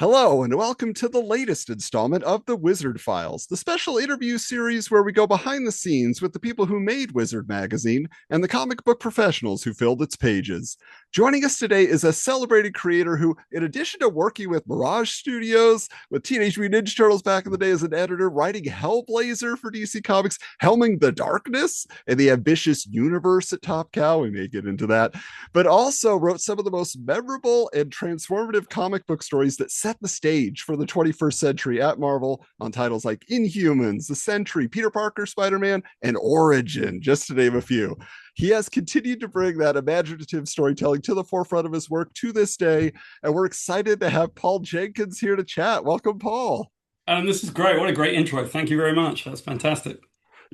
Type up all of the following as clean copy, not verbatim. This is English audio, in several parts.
Hello, and welcome to the latest installment of the Wizard Files, the special interview series where we go behind the scenes with the people who made Wizard Magazine and the comic book professionals who filled its pages. Joining us today is a celebrated creator who, in addition to working with Mirage Studios, with Teenage Mutant Ninja Turtles back in the day as an editor, writing Hellblazer for DC Comics, helming the Darkness and the ambitious universe at Top Cow, we may get into that, but also wrote some of the most memorable and transformative comic book stories that set the stage for the 21st century at Marvel on titles like Inhumans, The Sentry, Peter Parker, Spider-Man, and Origin, just to name a few. He has continued to bring that imaginative storytelling to the forefront of his work to this day, and we're excited to have Paul Jenkins here to chat. Welcome, Paul. This is great. What a great intro. Thank you very much. That's fantastic.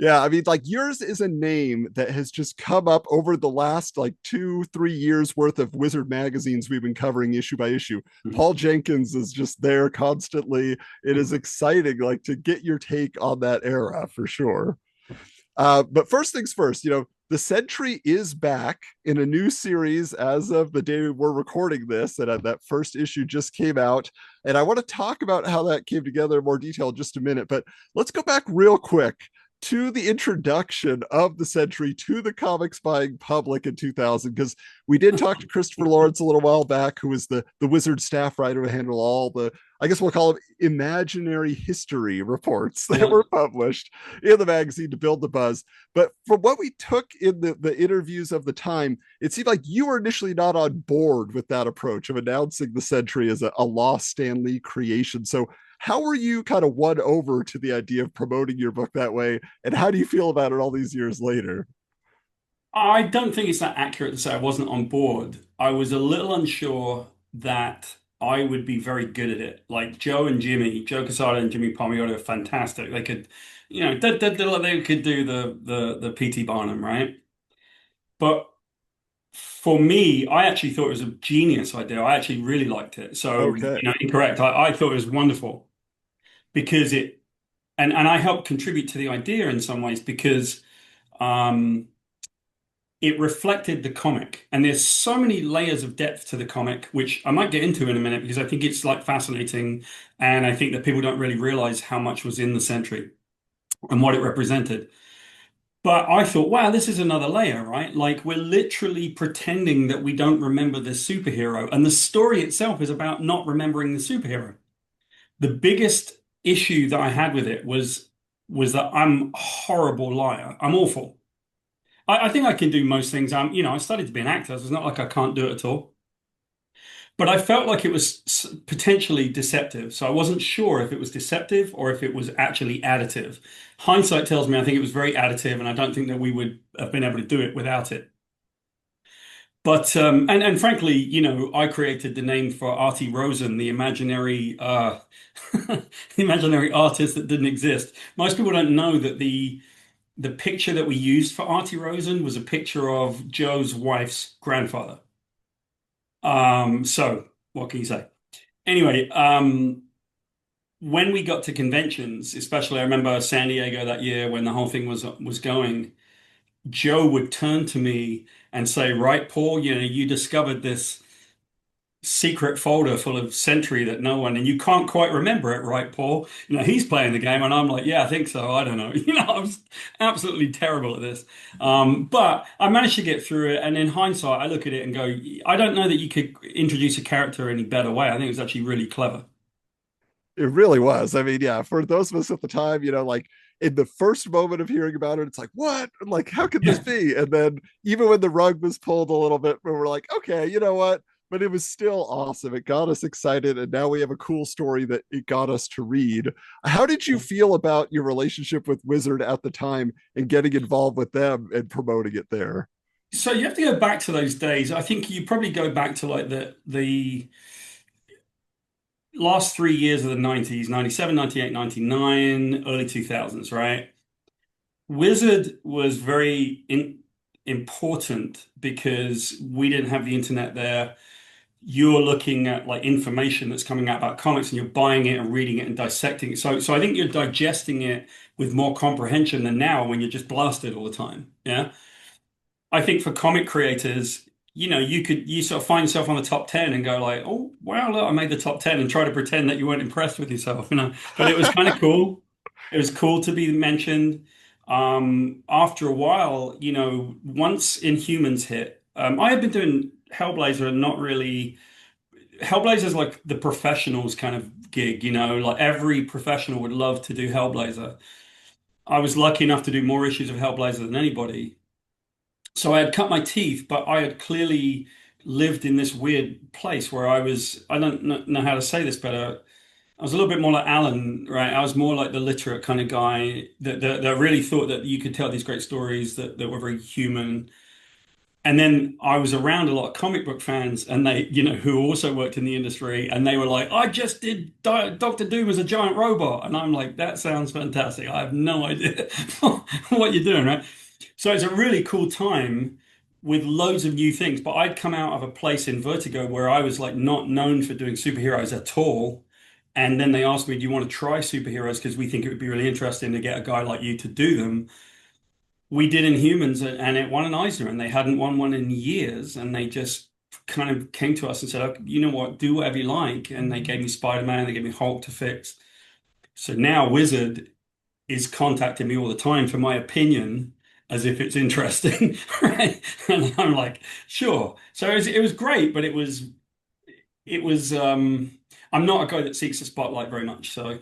Yeah, I mean, like yours is a name that has just come up over the last like 2, 3 years worth of Wizard magazines we've been covering issue by issue. Paul Jenkins is just there constantly. It is exciting, like to get your take on that era for sure. But first things first, the Sentry is back in a new series as of the day we're recording this, and that first issue just came out. And I want to talk about how that came together in more detail in just a minute. But let's go back real quick to the introduction of the Sentry to the comics buying public in 2000, because we did talk to Christopher Lawrence a little while back, who was the Wizard staff writer who handled all the, I guess we'll call them imaginary history reports that Yeah. were published in the magazine to build the buzz. But from what we took in the interviews of the time, it seemed like you were initially not on board with that approach of announcing the Sentry as a lost Stan Lee creation. So how were you kind of won over to the idea of promoting your book that way? And how do you feel about it all these years later? I don't think it's that accurate to say I wasn't on board. I was a little unsure that I would be very good at it. Like Joe and Jimmy, Joe Quesada and Jimmy Palmiotti are fantastic. They could, they could do the P.T. Barnum, right? But for me, I actually thought it was a genius idea. I actually really liked it. So, Okay. incorrect. I thought it was wonderful because and I helped contribute to the idea in some ways because um, it reflected the comic. And there's so many layers of depth to the comic, which I might get into in a minute because I think it's like fascinating. And I think that people don't really realize how much was in the Sentry and what it represented. But I thought, wow, this is another layer, right? Like we're literally pretending that we don't remember this superhero. And the story itself is about not remembering the superhero. The biggest issue that I had with it was that I'm a horrible liar. I'm awful. I think I can do most things. I studied to be an actor, so it's not like I can't do it at all. But I felt like it was potentially deceptive. So I wasn't sure if it was deceptive or if it was actually additive. Hindsight tells me I think it was very additive, and I don't think that we would have been able to do it without it. But and frankly, I created the name for Artie Rosen, the imaginary the imaginary artist that didn't exist. Most people don't know that the picture that we used for Artie Rosen was a picture of Joe's wife's grandfather. So what can you say? Anyway, when we got to conventions, especially I remember San Diego that year when the whole thing was going, Joe would turn to me and say, "Right, Paul, you discovered this secret folder full of Sentry that no one, and you can't quite remember it, right, Paul? He's playing the game." And I'm like, "Yeah, I think so. I don't know." I was absolutely terrible at this. But I managed to get through it. And in hindsight, I look at it and go, I don't know that you could introduce a character any better way. I think it was actually really clever. It really was. I mean, yeah, for those of us at the time, like in the first moment of hearing about it, it's like, what? Like, how could this Yeah. be? And then even when the rug was pulled a little bit, we were like, okay, you know what? But it was still awesome. It got us excited. And now we have a cool story that it got us to read. How did you feel about your relationship with Wizard at the time and getting involved with them and promoting it there? So you have to go back to those days. I think you probably go back to like the last 3 years of the 90s, 97, 98, 99, early 2000s, right? Wizard was very important because we didn't have the internet there. You're looking at like information that's coming out about comics and you're buying it and reading it and dissecting it. So I think you're digesting it with more comprehension than now when you're just blasted all the time. Yeah. I think for comic creators, you sort of find yourself on the top 10 and go like, oh, wow, look, I made the top 10 and try to pretend that you weren't impressed with yourself. But it was kind of cool. It was cool to be mentioned. After a while, once Inhumans hit, I had been doing Hellblazer and not really. Hellblazer's like the professionals kind of gig, like every professional would love to do Hellblazer. I was lucky enough to do more issues of Hellblazer than anybody. So I had cut my teeth, but I had clearly lived in this weird place where I don't know how to say this better. I was a little bit more like Alan, right? I was more like the literate kind of guy that really thought that you could tell these great stories that were very human. And then I was around a lot of comic book fans, and who also worked in the industry, and they were like, "I just did Doctor Doom as a giant robot," and I'm like, "That sounds fantastic. I have no idea what you're doing, right?" So it's a really cool time with loads of new things. But I'd come out of a place in Vertigo where I was like not known for doing superheroes at all. And then they asked me, "Do you want to try superheroes? Because we think it would be really interesting to get a guy like you to do them." We did Inhumans and it won an Eisner, and they hadn't won one in years. And they just kind of came to us and said, "Okay, you know what, do whatever you like." And they gave me Spider-Man, they gave me Hulk to fix. So now Wizard is contacting me all the time for my opinion as if it's interesting, right? And I'm like, sure. So it was great, but it was I'm not a guy that seeks the spotlight very much. So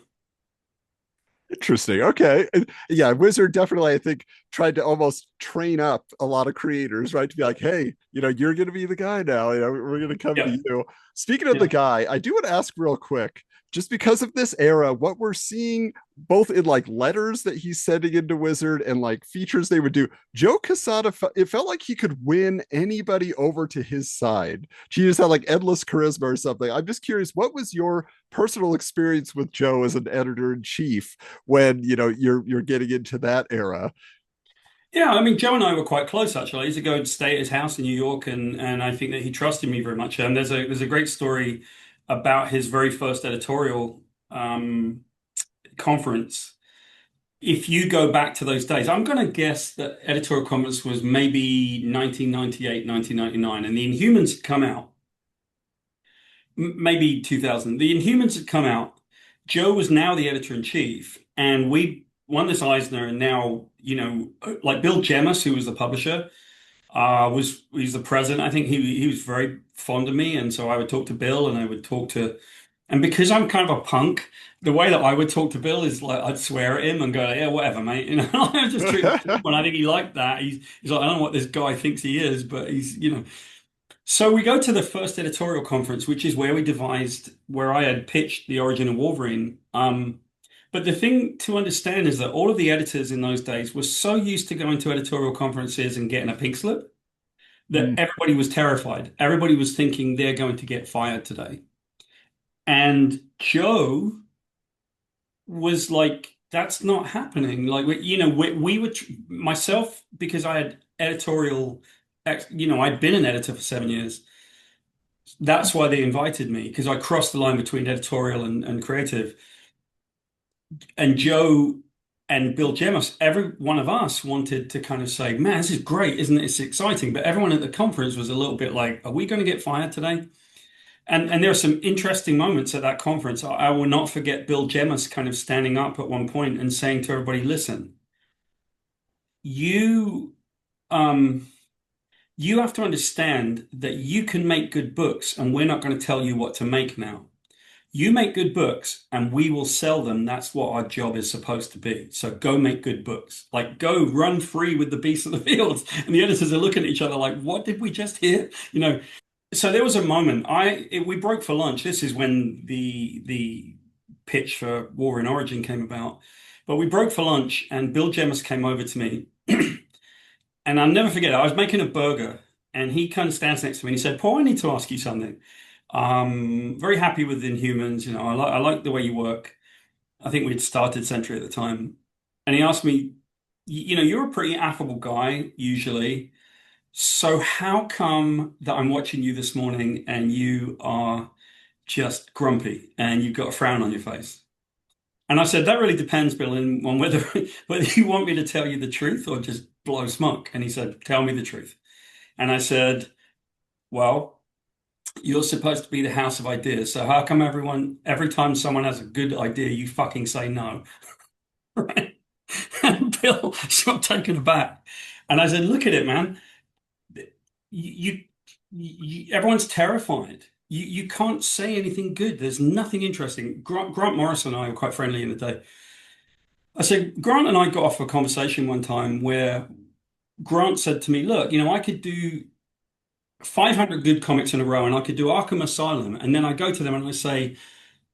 Interesting. Okay. Yeah, Wizard definitely, I think, tried to almost train up a lot of creators, right? To be like, hey, you're going to be the guy now. We're going to come to yeah, you. Speaking of the yeah. guy, I do want to ask real quick, just because of this era, what we're seeing both in like letters that he's sending into Wizard and like features they would do. Joe Quesada, it felt like he could win anybody over to his side. She just had like endless charisma or something. I'm just curious, what was your personal experience with Joe as an editor in chief when you're getting into that era? Yeah, I mean, Joe and I were quite close actually. I used to go and stay at his house in New York, and I think that he trusted me very much. And there's a great story about his very first editorial conference. If you go back to those days, I'm going to guess that editorial conference was maybe 1998, 1999, and the Inhumans had come out. Maybe 2000. The Inhumans had come out. Joe was now the editor in chief, and we won this Eisner. And now, like Bill Jemas, who was the publisher, he's the president. I think he was very fond of me, and so I would talk to Bill, and I would talk to, and because I'm kind of a punk, the way that I would talk to Bill is like I'd swear at him and go, "Yeah, whatever, mate." I just treat him as normal, and I think he liked that. He's like, "I don't know what this guy thinks he is, but he's." So we go to the first editorial conference, which is where we devised, where I had pitched the origin of Wolverine. But the thing to understand is that all of the editors in those days were so used to going to editorial conferences and getting a pink slip that Mm. everybody was terrified. Everybody was thinking they're going to get fired today. And Joe was like, that's not happening. Like, we were, myself, because I had editorial, I'd been an editor for 7 years. That's why they invited me, because I crossed the line between editorial and creative. And Joe and Bill Jemas, every one of us wanted to kind of say, man, this is great, isn't it? It's exciting. But everyone at the conference was a little bit like, are we going to get fired today? And there are some interesting moments at that conference. I will not forget Bill Jemas kind of standing up at one point and saying to everybody, listen, you um you have to understand that you can make good books, and we're not going to tell you what to make now. You make good books and we will sell them. That's what our job is supposed to be. So go make good books. Like go run free with the beasts of the fields. And the editors are looking at each other like, what did we just hear? So there was a moment we broke for lunch. This is when the pitch for War in Origin came about. But we broke for lunch and Bill Jemas came over to me. And I'll never forget it. I was making a burger and he kind of stands next to me and he said, Paul, I need to ask you something. Very happy with Inhumans. I like the way you work. I think we'd started Sentry at the time. And he asked me, you're a pretty affable guy usually. So how come that I'm watching you this morning and you are just grumpy and you've got a frown on your face? And I said, that really depends, Bill, on whether you want me to tell you the truth or just blow smoke. And he said, tell me the truth. And I said, well, you're supposed to be the house of ideas. So how come every time someone has a good idea, you fucking say no? Right? And Bill got taken aback. And I said, look at it, man. You, everyone's terrified. You can't say anything good. There's nothing interesting. Grant Morris and I were quite friendly in the day. I said, Grant and I got off a conversation one time where Grant said to me, look, I could do 500 good comics in a row and I could do Arkham Asylum. And then I go to them and I say,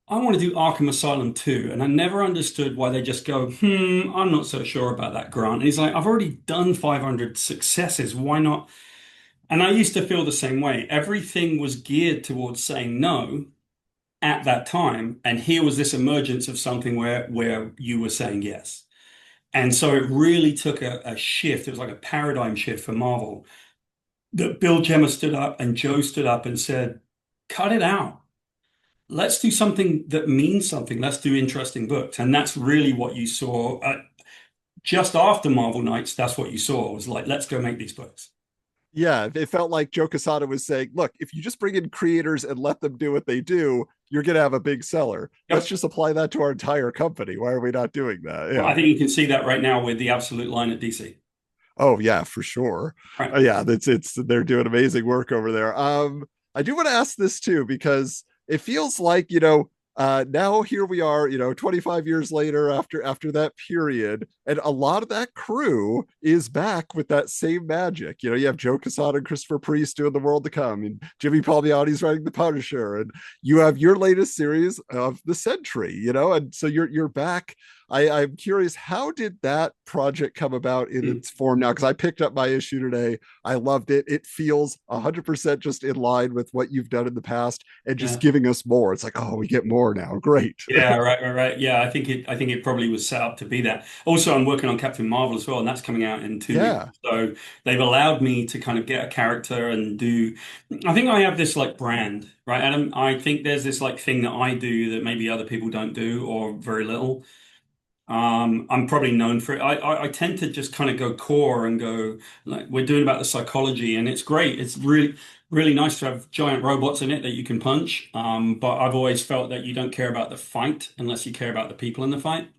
I want to do Arkham Asylum too. And I never understood why they just go, I'm not so sure about that, Grant. And he's like, I've already done 500 successes. Why not? And I used to feel the same way. Everything was geared towards saying no at that time. And here was this emergence of something where you were saying yes. And so it really took a shift. It was like a paradigm shift for Marvel that Bill Gemma stood up and Joe stood up and said, cut it out. Let's do something that means something. Let's do interesting books. And that's really what you saw just after Marvel Knights. That's what you saw was like, let's go make these books. Yeah, it felt like Joe Quesada was saying, look, if you just bring in creators and let them do what they do, you're going to have a big seller. Let's Yep. just apply that to our entire company. Why are we not doing that? Well, Yeah. I think you can see that right now with the Absolute line at DC. Oh yeah, for sure. Right. Yeah, it's they're doing amazing work over there. I do want to ask this too because it feels like now here we are 25 years later after that period, and a lot of that crew is back with that same magic. You have Joe Quesada and Christopher Priest doing the World to Come, and Jimmy Palmiotti's writing the Punisher, and you have your latest series of the Sentry. And so you're back. I'm curious, how did that project come about in Mm. its form now? Because I picked up my issue today. I loved it. It feels 100% just in line with what you've done in the past and just Yeah. giving us more. It's like, oh, we get more now. Great. Yeah, right. Yeah, I think it probably was set up to be that. Also, I'm working on Captain Marvel as well, and that's coming out in 2 weeks. Yeah. So they've allowed me to kind of get a character and do. I think I have this like brand, right, Adam? I think there's this like thing that I do that maybe other people don't do or very little. I'm probably known for it. I tend to just kind of go core and go like we're doing about the psychology, and it's great. It's really nice to have giant robots in it that you can punch. But I've always felt that you don't care about the fight unless you care about the people in the fight.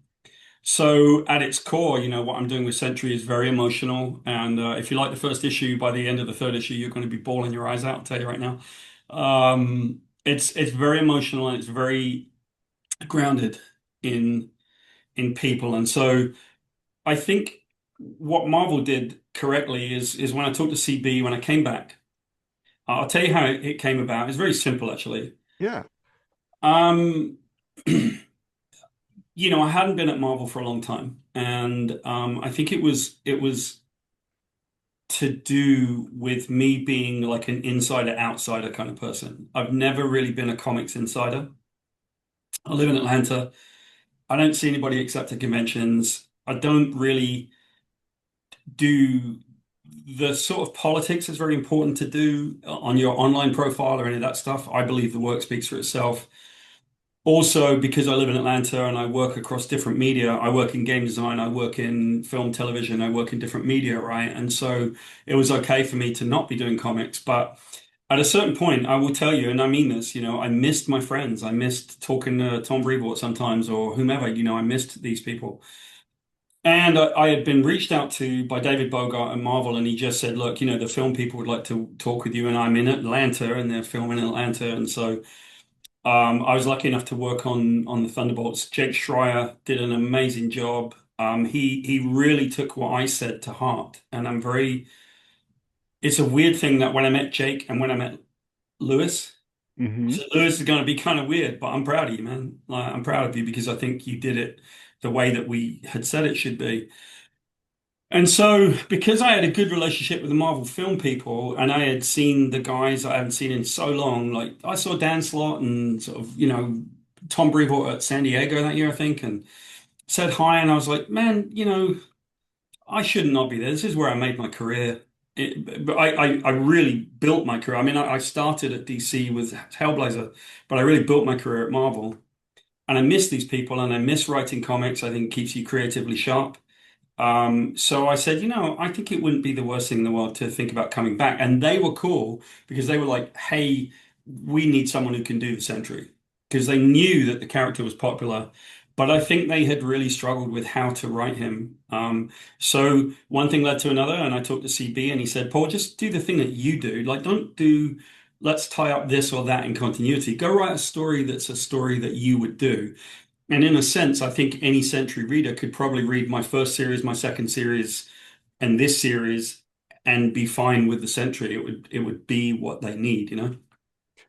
So at its core, what I'm doing with Sentry is very emotional. And if you like the first issue, by the end of the third issue, you're going to be bawling your eyes out. I'll tell you right now. It's very emotional and it's very grounded in people. And so I think what Marvel did correctly is when I talked to CB when I came back, I'll tell you how it came about. It's very simple, actually. Yeah. Um, I hadn't been at Marvel for a long time, and I think it was to do with me being like an insider outsider kind of person. I've never really been a comics insider. I live in Atlanta. I don't see anybody except at conventions. I don't really do the sort of politics is very important to do on your online profile or any of that stuff. I believe the work speaks for itself. Also, because I live in Atlanta and I work across different media, I work in game design, I work in film, television, I work in different media, right? And so it was okay for me to not be doing comics. But at a certain point, I will tell you, and I mean this, I missed my friends. I missed talking to Tom Brevoort sometimes or whomever, I missed these people. And I had been reached out to by David Bogart and Marvel, and he just said, "Look, the film people would like to talk with you." And I'm in Atlanta, and they're filming in Atlanta, and so I was lucky enough to work on the Thunderbolts. Jake Schreier did an amazing job. He really took what I said to heart, and I'm very. It's a weird thing that when I met Jake and when I met Lewis, Mm-hmm. so Lewis is going to be kind of weird, but I'm proud of you, man. Like, I'm proud of you because I think you did it the way that we had said it should be. And so, because I had a good relationship with the Marvel film people, and I had seen the guys I haven't seen in so long, like I saw Dan Slott and sort of, Tom Brevoort at San Diego that year, I think, and said hi. And I was like, man, I should not be there. This is where I made my career. But I really built my career. I mean, I started at DC with Hellblazer, but I really built my career at Marvel. And I miss these people and I miss writing comics. I think it keeps you creatively sharp. So I said, I think it wouldn't be the worst thing in the world to think about coming back. And they were cool because they were like, hey, we need someone who can do the Sentry. Because they knew that the character was popular. But I think they had really struggled with how to write him. So one thing led to another, and I talked to CB and he said, Paul, just do the thing that you do. Like, don't do, let's tie up this or that in continuity. Go write a story that's a story that you would do. And in a sense, I think any Sentry reader could probably read my first series, my second series, and this series and be fine with the Sentry. It would be what they need, you know?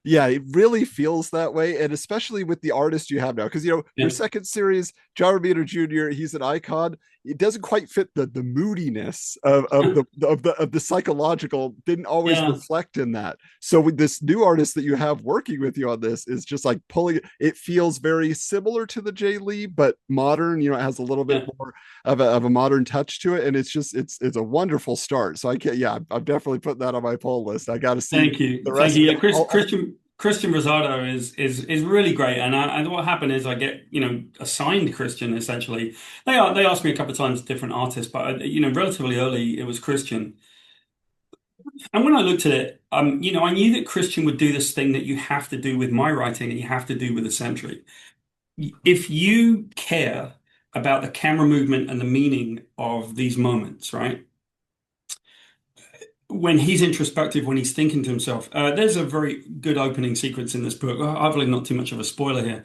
Yeah, it really feels that way, and especially with the artist you have now, because your Yeah. second series, John Romita Jr., he's an icon. It doesn't quite fit the moodiness of the psychological. Didn't always Yeah. reflect in that. So with this new artist that you have working with you on this is just like pulling. It feels very similar to the Jay Lee, but modern. It has a little bit Yeah. more of a modern touch to it, and it's a wonderful start. So I can't. Yeah, I'm definitely putting that on my pull list. I got to see Thank you. the Thank rest. you. Yeah, I'll Christian Rosado is really great. And what happened is I get, assigned Christian essentially. They asked me a couple of times different artists, but relatively early it was Christian. And when I looked at it, I knew that Christian would do this thing that you have to do with my writing and you have to do with the Sentry. If you care about the camera movement and the meaning of these moments, right? When he's introspective, when he's thinking to himself, there's a very good opening sequence in this book. Hopefully, not too much of a spoiler here,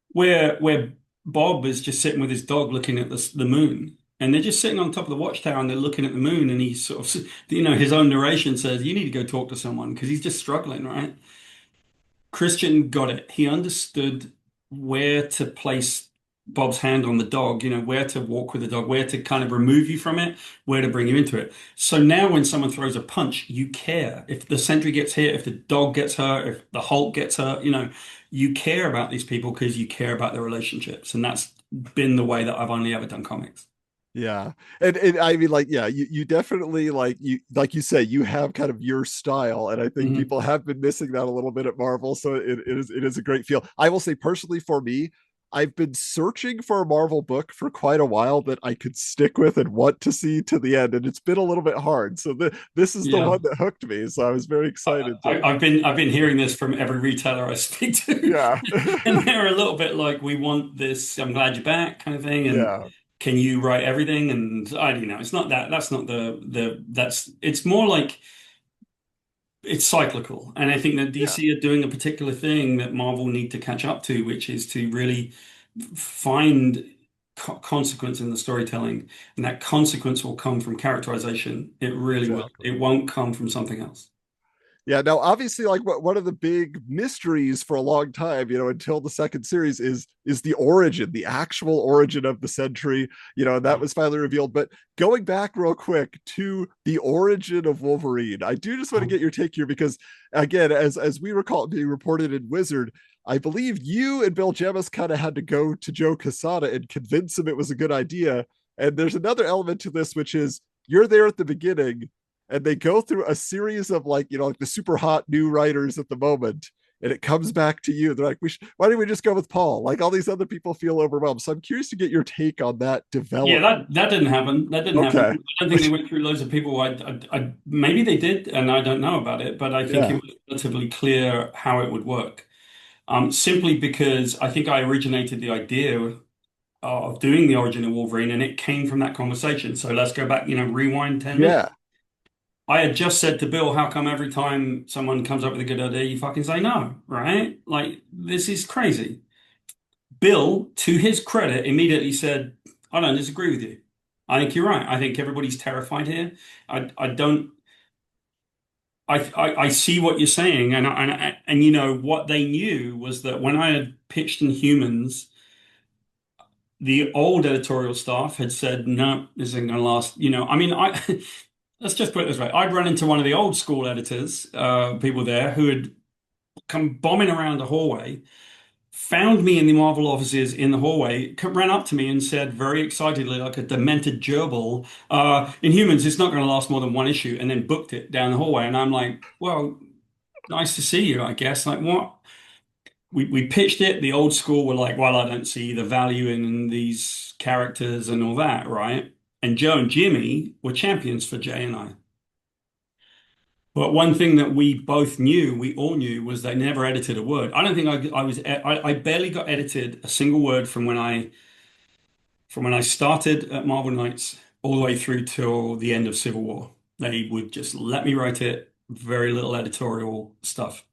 where Bob is just sitting with his dog looking at the moon. And they're just sitting on top of the watchtower and they're looking at the moon. And he's sort of, his own narration says, you need to go talk to someone because he's just struggling, right? Christian got it. He understood where to place Bob's hand on the dog, where to walk with the dog, where to kind of remove you from it, where to bring you into it. So now when someone throws a punch, you care. If the sentry gets hit, if the dog gets hurt, if the Hulk gets hurt, you care about these people because you care about their relationships. And that's been the way that I've only ever done comics. Yeah. And I mean, like, yeah, you definitely like you say, you have kind of your style. And I think Hmm. people have been missing that a little bit at Marvel. So it is a great feel. I will say personally for me, I've been searching for a Marvel book for quite a while that I could stick with and want to see to the end. And it's been a little bit hard. So this is the Yeah. one that hooked me. So I was very excited to, I've been hearing this from every retailer I speak to, yeah. and they're a little bit like, "We want this. I'm glad you're back," kind of thing. And Yeah. can you write everything? And I don't know. It's not that. That's not the. That's. It's more like it's cyclical. And I think that Yeah. DC are doing a particular thing that Marvel need to catch up to, which is to really find consequence in the storytelling, and that consequence will come from characterization. It really will. Exactly. It won't come from something else. Yeah, now obviously, like one of the big mysteries for a long time, until the second series is the origin, the actual origin of the Sentry, and that was finally revealed. But going back real quick to the origin of Wolverine, I do just want to get your take here because again, as we recall being reported in Wizard, I believe you and Bill Jemas kind of had to go to Joe Quesada and convince him it was a good idea. And there's another element to this, which is you're there at the beginning and they go through a series of like the super hot new writers at the moment and it comes back to you. They're like, why don't we just go with Paul? Like all these other people feel overwhelmed. So I'm curious to get your take on that Yeah, development. that didn't happen. That didn't happen. Okay. I don't think they went through loads of people. Maybe they did, and I don't know about it. But I think it Yeah. was relatively clear how it would work. Simply because I think I originated the idea of doing the origin of Wolverine, and it came from that conversation. So let's go back, rewind 10 minutes. Yeah. I had just said to Bill, "How come every time someone comes up with a good idea, you fucking say no, right? Like this is crazy." Bill, to his credit, immediately said, I don't disagree with you. I think you're right. I think everybody's terrified here. I don't. I see what you're saying, and what they knew was that when I had pitched Inhumans, the old editorial staff had said, "No, this isn't going to last." I mean, I let's just put it this way: I'd run into one of the old school editors, people there who had come bombing around the hallway, found me in the Marvel offices in the hallway, ran up to me and said very excitedly, like a demented gerbil, Inhumans, it's not going to last more than one issue, and then booked it down the hallway. And I'm like, well, nice to see you, I guess. Like, what? We pitched it. The old school were like, well, I don't see the value in these characters and all that, right? And Joe and Jimmy were champions for Jay and I. But one thing that we both knew, we all knew, was they never edited a word. I don't think I barely got edited a single word from when I started at Marvel Knights all the way through till the end of Civil War. They would just let me write it, very little editorial stuff.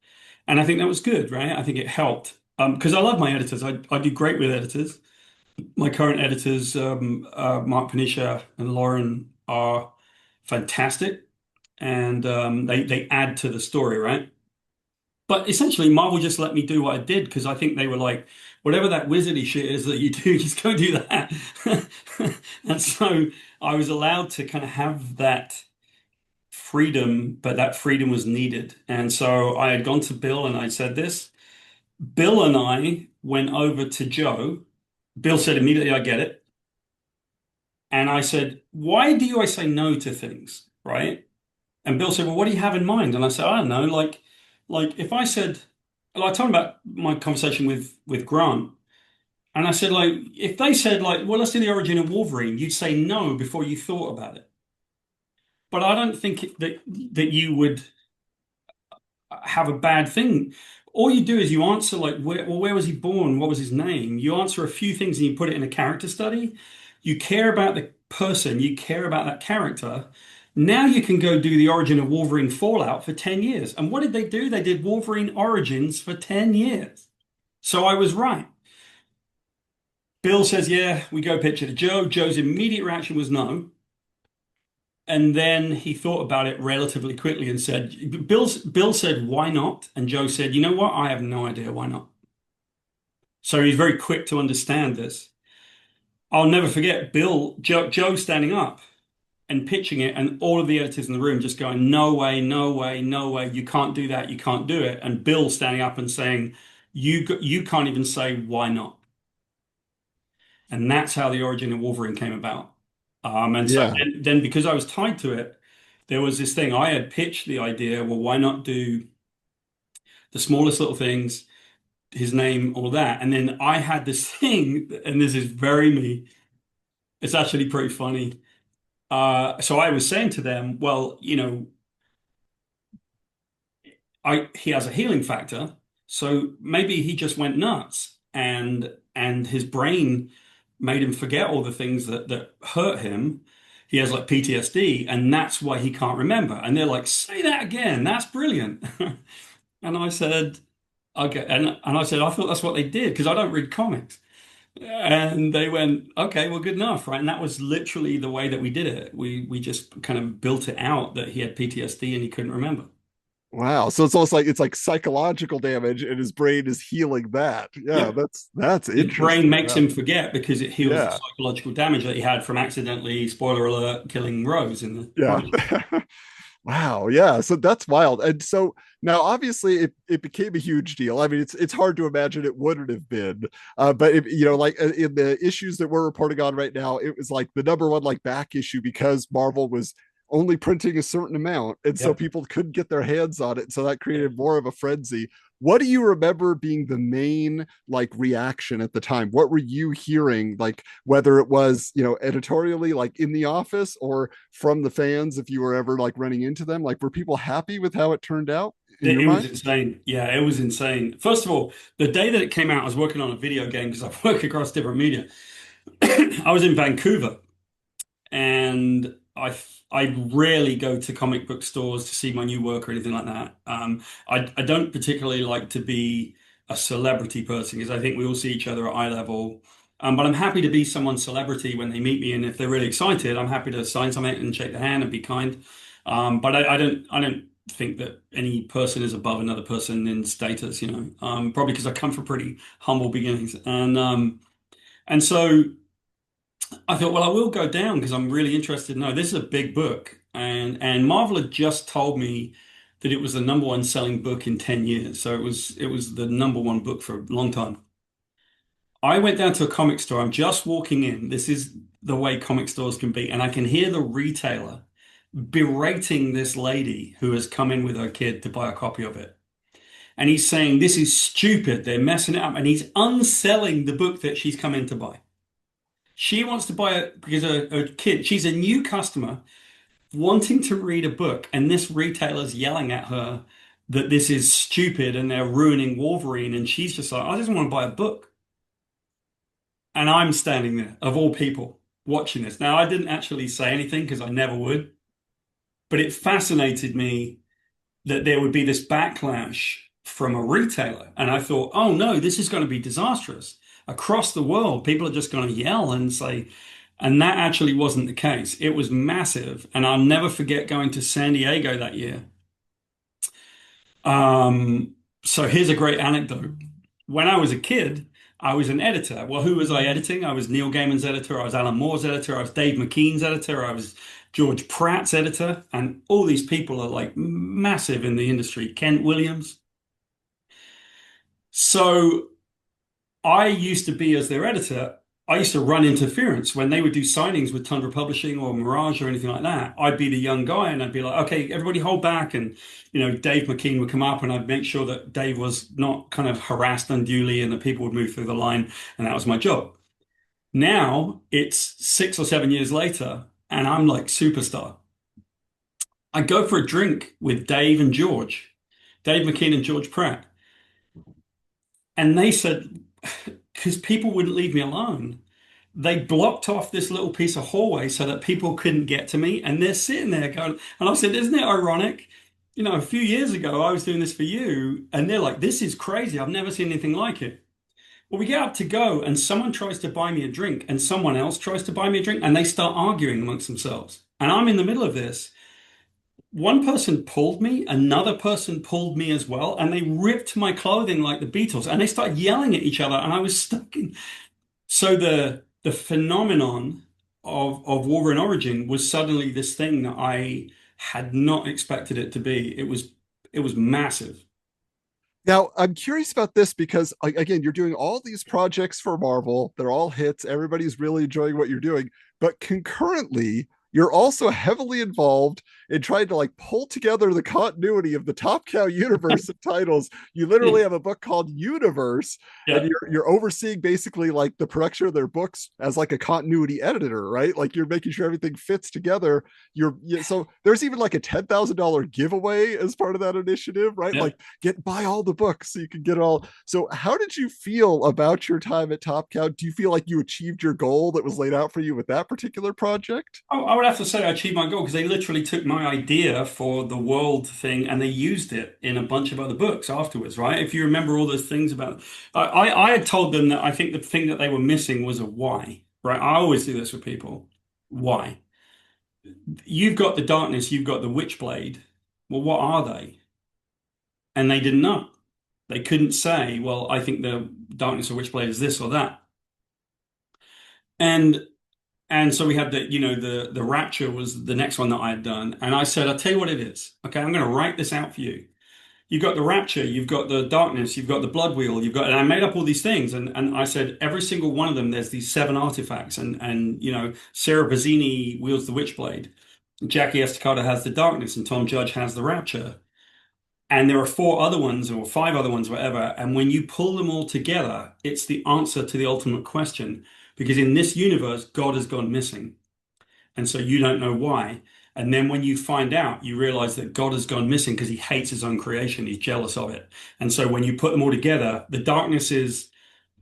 And I think that was good, right? I think it helped. Because I love my editors. I do great with editors. My current editors, Mark Panisha and Lauren, are fantastic. And they add to the story, right? But essentially, Marvel just let me do what I did because I think they were like, whatever that wizardy shit is that you do, just go do that. And so I was allowed to kind of have that freedom, but that freedom was needed. And so I had gone to Bill and I said this. Bill and I went over to Joe. Bill said immediately, I get it. And I said, why do you always say no to things? Right? And Bill said, well, what do you have in mind? And I said, I don't know. Like if I said, well, I told him about my conversation with Grant. And I said, like, if they said, like, well, let's do the origin of Wolverine, you'd say no before you thought about it. But I don't think that you would have a bad thing. All you do is you answer like, where was he born? What was his name? You answer a few things and you put it in a character study. You care about the person, you care about that character. Now you can go do the origin of Wolverine Fallout for 10 years. And what did they do? They did Wolverine Origins for 10 years. So I was right. Bill says, yeah, we go pitch it to Joe. Joe's immediate reaction was no. And then he thought about it relatively quickly and said, Bill said, why not? And Joe said, you know what? I have no idea why not. So he's very quick to understand this. I'll never forget Joe standing up and pitching it, and all of the editors in the room just going, no way, no way, no way, you can't do that, you can't do it. And Bill standing up and saying, you can't even say why not. And that's how the origin of Wolverine came about. And so Yeah. then because I was tied to it, there was this thing. I had pitched the idea, well, why not do the smallest little things, his name, all that. And then I had this thing, and this is very me. It's actually pretty funny. So I was saying to them, well, he has a healing factor, so maybe he just went nuts and his brain made him forget all the things that hurt him. He has like PTSD, and that's why he can't remember. And they're like, say that again. That's brilliant. And I said, okay. And I said, I thought that's what they did because I don't read comics. And they went, okay, well, good enough, right? And that was literally the way that we did it. We just kind of built it out that he had PTSD and he couldn't remember. Wow. So it's almost like it's like psychological damage and his brain is healing that. Yeah, Yeah. that's His brain interesting. makes Yeah. him forget because it heals the Yeah. psychological damage that he had from accidentally, spoiler alert, killing Rose in the Yeah. origin. Wow. Yeah. So that's wild. And so now obviously it became a huge deal. I mean, it's hard to imagine it wouldn't have been. But like in the issues that we're reporting on right now, it was like the number one like back issue because Marvel was only printing a certain amount. And so Yep. people couldn't get their hands on it. So that created more of a frenzy. What do you remember being the main like reaction at the time? What were you hearing, like whether it was, editorially, like in the office or from the fans, if you were ever like running into them? Like, were people happy with how it turned out in your It was mind? insane. Yeah, it was insane. First of all, the day that it came out, I was working on a video game because I work across different media. I was in Vancouver and I rarely go to comic book stores to see my new work or anything like that. I don't particularly like to be a celebrity person because I think we all see each other at eye level. But I'm happy to be someone's celebrity when they meet me, and if they're really excited, I'm happy to sign something and shake the hand and be kind. But I don't think that any person is above another person in status, probably because I come from pretty humble beginnings, and so. I thought, well, I will go down because I'm really interested. No, this is a big book, and Marvel had just told me that it was the number one selling book in 10 years. So it was the number one book for a long time. I went down to a comic store. I'm just walking in. This is the way comic stores can be, and I can hear the retailer berating this lady who has come in with her kid to buy a copy of it. And he's saying, this is stupid. They're messing it up. And he's unselling the book that she's come in to buy. She wants to buy it because a kid, she's a new customer wanting to read a book, and this retailer's yelling at her that this is stupid and they're ruining Wolverine. And she's just like, I just want to buy a book. And I'm standing there, of all people, watching this. Now, I didn't actually say anything because I never would, but it fascinated me that there would be this backlash from a retailer. And I thought, oh no, this is going to be disastrous. Across the world, people are just going to yell and say, and that actually wasn't the case. It was massive. And I'll never forget going to San Diego that year. So here's a great anecdote. When I was a kid, I was an editor. Well, who was I editing? I was Neil Gaiman's editor. I was Alan Moore's editor. I was Dave McKean's editor. I was George Pratt's editor. And all these people are like massive in the industry. Kent Williams. So I used to be, as their editor, I used to run interference when they would do signings with Tundra Publishing or Mirage or anything like that. I'd be the young guy and I'd be like, okay, everybody hold back. And, Dave McKean would come up and I'd make sure that Dave was not kind of harassed unduly and that people would move through the line. And that was my job. Now it's 6 or 7 years later and I'm like superstar. I go for a drink with Dave and George, Dave McKean and George Pratt. And they said, because people wouldn't leave me alone, they blocked off this little piece of hallway so that people couldn't get to me. And they're sitting there going, and I said, isn't it ironic? A few years ago, I was doing this for you. And they're like, this is crazy. I've never seen anything like it. Well, we get up to go, and someone tries to buy me a drink, and someone else tries to buy me a drink, and they start arguing amongst themselves. And I'm in the middle of this. One person pulled me, another person pulled me as well, and they ripped my clothing like the Beatles, and they started yelling at each other, and I was stuck in. So the phenomenon of Wolverine Origin was suddenly this thing that I had not expected it to be. It was massive. Now, I'm curious about this because, again, you're doing all these projects for Marvel. They're all hits. Everybody's really enjoying what you're doing. But concurrently, you're also heavily involved in trying to pull together the continuity of the Top Cow universe of titles. You literally have a book called Universe, and Yeah, you're overseeing basically the production of their books as a continuity editor, right? You're making sure everything fits together. So there's even a $10,000 giveaway as part of that initiative, right? yeah. Buy all the books so you can get it all. So how did you feel about your time at Top Cow? Do you feel like you achieved your goal that was laid out for you with that particular project? I would have to say I achieved my goal because they literally took my idea for the world thing and they used it in a bunch of other books afterwards, right? If you remember all those things about, I had told them that I think the thing that they were missing was a why, right? I always do this with people. Why? You've got the darkness, you've got the witchblade. Well, what are they? And they didn't know. They couldn't say, well, I think the darkness or witchblade is this or that. And And so we had the Rapture was the next one that I had done. And I said, I'll tell you what it is. Okay, I'm going to write this out for you. You've got the Rapture, you've got the darkness, you've got the blood wheel, and I made up all these things. And I said, every single one of them, there's these 7 artifacts. And Sarah Bazzini wields the Witchblade. Jackie Estacada has the darkness and Tom Judge has the Rapture. And there are 4 other ones or 5 other ones, whatever. And when you pull them all together, it's the answer to the ultimate question. Because in this universe, God has gone missing. And so you don't know why. And then when you find out, you realize that God has gone missing because he hates his own creation. He's jealous of it. And so when you put them all together, the darkness is,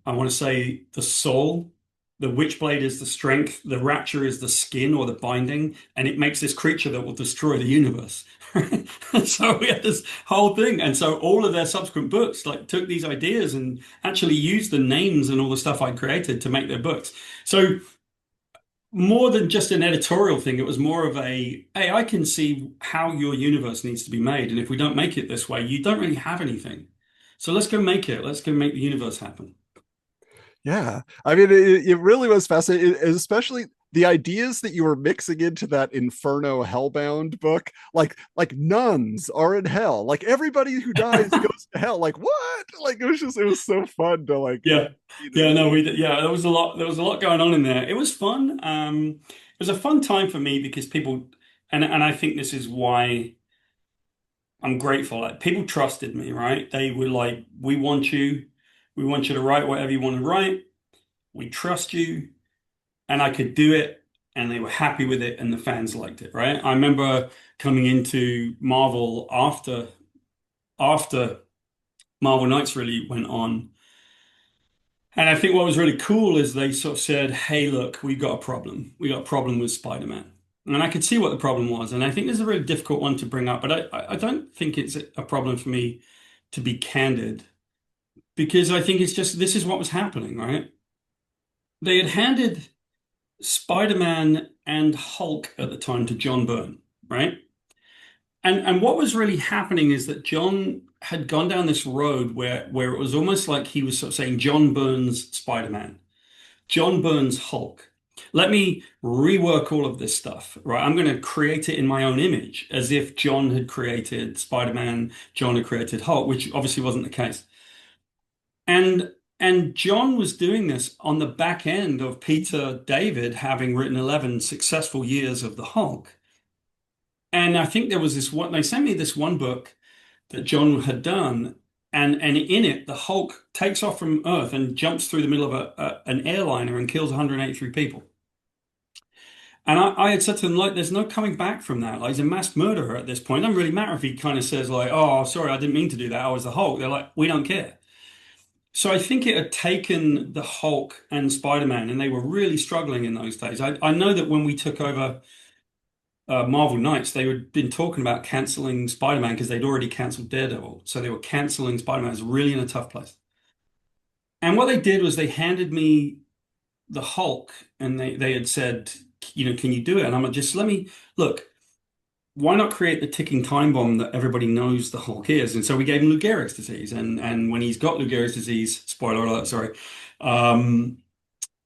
I want to say, the soul. The Witchblade is the strength. The Rapture is the skin or the binding. And it makes this creature that will destroy the universe. So we had this whole thing. And so all of their subsequent books took these ideas and actually used the names and all the stuff I created to make their books. So more than just an editorial thing, it was more of a, hey, I can see how your universe needs to be made. And if we don't make it this way, you don't really have anything. So let's go make it. Let's go make the universe happen. Yeah. I mean, it really was fascinating, especially the ideas that you were mixing into that Inferno Hellbound book. Like nuns are in hell. Everybody who dies goes to hell. What? It was so fun to Yeah. it. Yeah, no, yeah, there was a lot going on in there. It was fun. It was a fun time for me because people, and I think this is why I'm grateful. People trusted me, right? They were like, we want you to write whatever you want to write. We trust you. and I could do it, and they were happy with it, and the fans liked it, right? I remember coming into Marvel after Marvel Knights really went on. And I think what was really cool is they sort of said, "Hey, look, we've got a problem. We got a problem with Spider-Man." And I could see what the problem was. And I think this is a really difficult one to bring up, but I don't think it's a problem for me to be candid because I think it's just this is what was happening, right? They had handed Spider-Man and Hulk at the time to John Byrne, right? And what was really happening is that John had gone down this road where it was almost like he was sort of saying John Byrne's Spider-Man, John Byrne's Hulk. Let me rework all of this stuff, right? I'm going to create it in my own image, as if John had created Spider-Man, John had created Hulk, which obviously wasn't the case. And and John was doing this on the back end of Peter David having written 11 successful years of the Hulk. And I think there was this one, they sent me this one book that John had done, and in it, the Hulk takes off from Earth and jumps through the middle of an airliner and kills 183 people. And I had said to him, like, there's no coming back from that. Like, he's a mass murderer at this point. It doesn't really matter if he kind of says, like, oh, sorry, I didn't mean to do that. I was the Hulk. They're like, we don't care. So I think it had taken the Hulk and Spider-Man, and they were really struggling in those days. I know that when we took over Marvel Knights, they had been talking about canceling Spider-Man because they'd already canceled Daredevil. So they were canceling Spider-Man. It was really in a tough place. And what they did was they handed me the Hulk and they had said, can you do it? And I'm like, just let me look, why not create the ticking time bomb that everybody knows the Hulk is? And so we gave him Lou Gehrig's disease. And when he's got Lou Gehrig's disease, spoiler alert, sorry, um,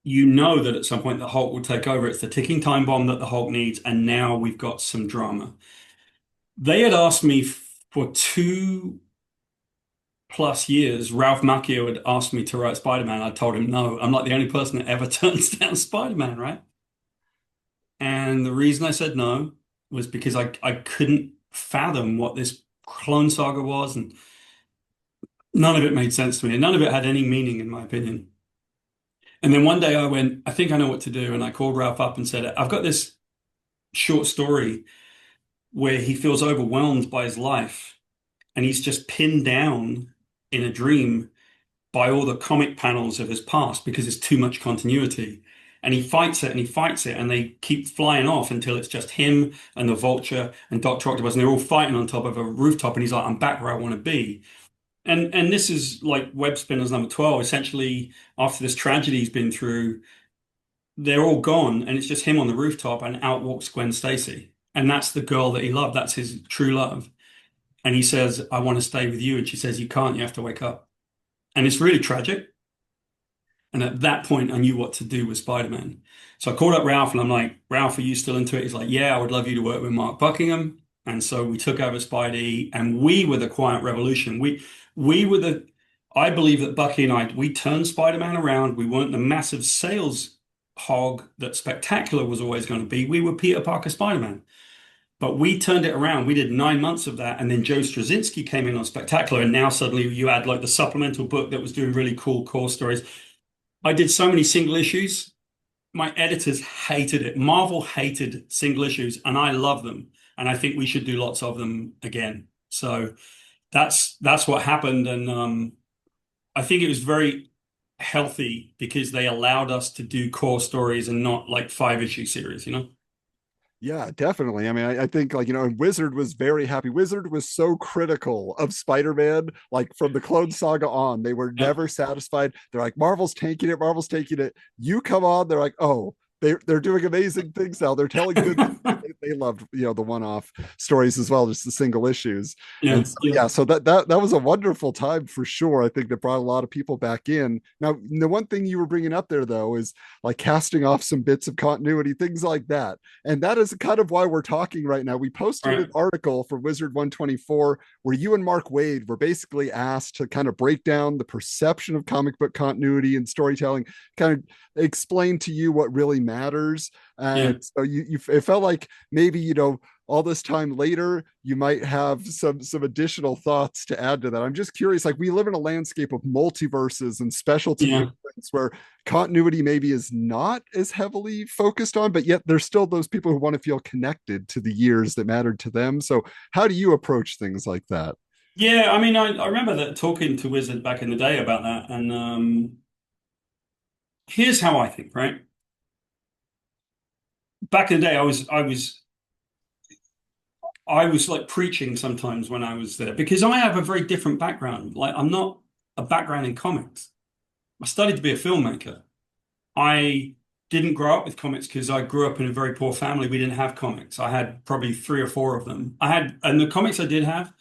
you know that at some point the Hulk will take over. It's the ticking time bomb that the Hulk needs, and now we've got some drama. They had asked me for 2+ years. Ralph Macchio had asked me to write Spider-Man. I told him no. I'm like the only person that ever turns down Spider-Man, right? And the reason I said no was because I couldn't fathom what this clone saga was, and none of it made sense to me, and none of it had any meaning, in my opinion. And then one day I went, I think I know what to do. And I called Ralph up and said, I've got this short story where he feels overwhelmed by his life and he's just pinned down in a dream by all the comic panels of his past because it's too much continuity. And he fights it and he fights it, and they keep flying off until it's just him and the Vulture and Dr. Octopus, and they're all fighting on top of a rooftop. And he's like, I'm back where I want to be. And this is like Web Spinners number 12. Essentially, after this tragedy he's been through, they're all gone, and it's just him on the rooftop, and out walks Gwen Stacy. And that's the girl that he loved. That's his true love. And he says, I want to stay with you. And she says, you can't, you have to wake up. And it's really tragic. And at that point, I knew what to do with Spider-Man. So I called up Ralph and I'm like, Ralph, are you still into it? He's like, yeah, I would love you to work with Mark Buckingham. And so we took over Spidey, and we were the quiet revolution. We were I believe that Bucky and we turned Spider-Man around. We weren't the massive sales hog that Spectacular was always going to be. We were Peter Parker Spider-Man. But we turned it around. We did 9 months of that. And then Joe Straczynski came in on Spectacular. And now suddenly you add like the supplemental book that was doing really cool core stories. I did so many single issues. My editors hated it. Marvel hated single issues, and I love them. And I think we should do lots of them again. So that's what happened. And I think it was very healthy because they allowed us to do core stories and not like 5-issue series, you know? Yeah, definitely. I mean, I think like, and Wizard was very happy. Wizard was so critical of Spider-Man, like from the Clone Saga on. They were Yep. never satisfied. They're like, Marvel's taking it, Marvel's taking it. You come on, they're like, oh, they're doing amazing things now. They're telling good they loved, the one-off stories as well, just the single issues. Yeah, And so, yeah, yeah, so that was a wonderful time for sure. I think that brought a lot of people back in. Now, the one thing you were bringing up there though is like casting off some bits of continuity, things like that. And that is kind of why we're talking right now. We posted right. an article for Wizard 124 where you and Mark Waid were basically asked to kind of break down the perception of comic book continuity and storytelling, kind of explain to you what really matters. Yeah, And so it felt like maybe, all this time later, you might have some additional thoughts to add to that. I'm just curious, like we live in a landscape of multiverses and specialty yeah, where continuity maybe is not as heavily focused on, but yet there's still those people who want to feel connected to the years that mattered to them. So how do you approach things like that? Yeah, I mean, I remember that talking to Wizard back in the day about that, and here's how I think, right? Back in the day, I was like preaching sometimes when I was there because I have a very different background. Like I'm not a background in comics. I studied to be a filmmaker. I didn't grow up with comics because I grew up in a very poor family. We didn't have comics. I had probably three or four of them. And the comics I did have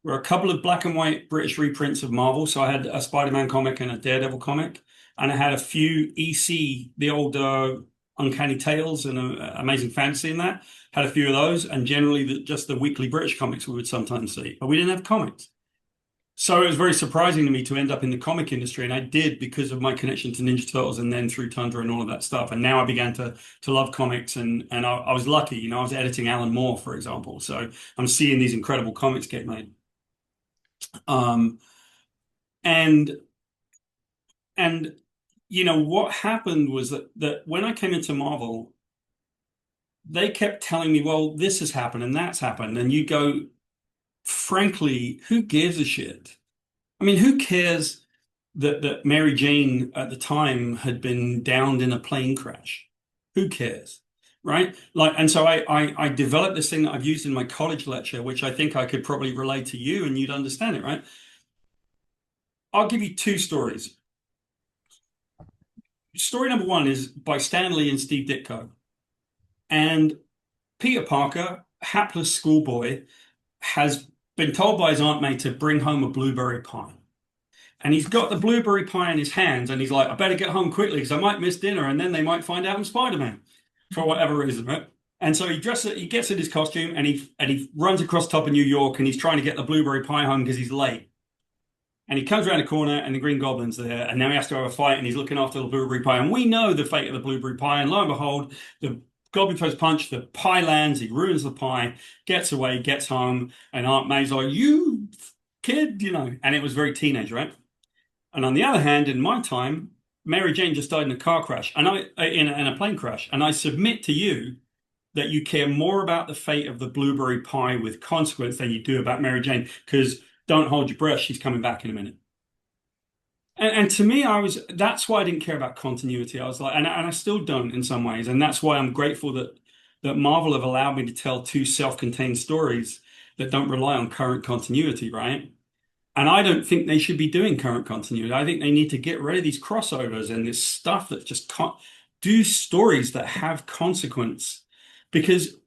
were a couple of black and white British reprints of Marvel. So I had a Spider-Man comic and a Daredevil comic, and I had a few EC, the old Uncanny Tales and Amazing Fantasy in that. Had a few of those, and generally just the weekly British comics we would sometimes see. But we didn't have comics. So it was very surprising to me to end up in the comic industry, and I did because of my connection to Ninja Turtles and then through Tundra and all of that stuff. And now I began to love comics, and I was lucky. I was editing Alan Moore, for example, so I'm seeing these incredible comics get made. Um, and and what happened was that when I came into Marvel, they kept telling me, "Well, this has happened and that's happened," and you go, frankly, who gives a shit? I mean, who cares that Mary Jane at the time had been downed in a plane crash? Who cares? Right? Like, and so I developed this thing that I've used in my college lecture, which I think I could probably relate to you and you'd understand it, right? I'll give you two stories. Story number one is by Stan Lee and Steve Ditko. And Peter Parker, hapless schoolboy, has been told by his Aunt May to bring home a blueberry pie. And he's got the blueberry pie in his hands, and he's like, I better get home quickly because I might miss dinner, and then they might find out I'm Spider-Man for whatever reason, right? And so he gets in his costume, and he runs across top of New York, and he's trying to get the blueberry pie home because he's late. And he comes around the corner, and the Green Goblin's there, and now he has to have a fight, and he's looking after the blueberry pie. And we know the fate of the blueberry pie, and lo and behold, the Goblin throws a punch, the pie lands, he ruins the pie, gets away, gets home, and Aunt May's like, "You kid," and it was very teenage, right? And on the other hand, in my time, Mary Jane just died in a car crash, and in a plane crash. And I submit to you that you care more about the fate of the blueberry pie with consequence than you do about Mary Jane, because don't hold your breath, she's coming back in a minute. And to me, that's why I didn't care about continuity. I was like, and I still don't in some ways. And that's why I'm grateful that Marvel have allowed me to tell two self-contained stories that don't rely on current continuity, right? And I don't think they should be doing current continuity. I think they need to get rid of these crossovers and this stuff that just can't do stories that have consequence. Because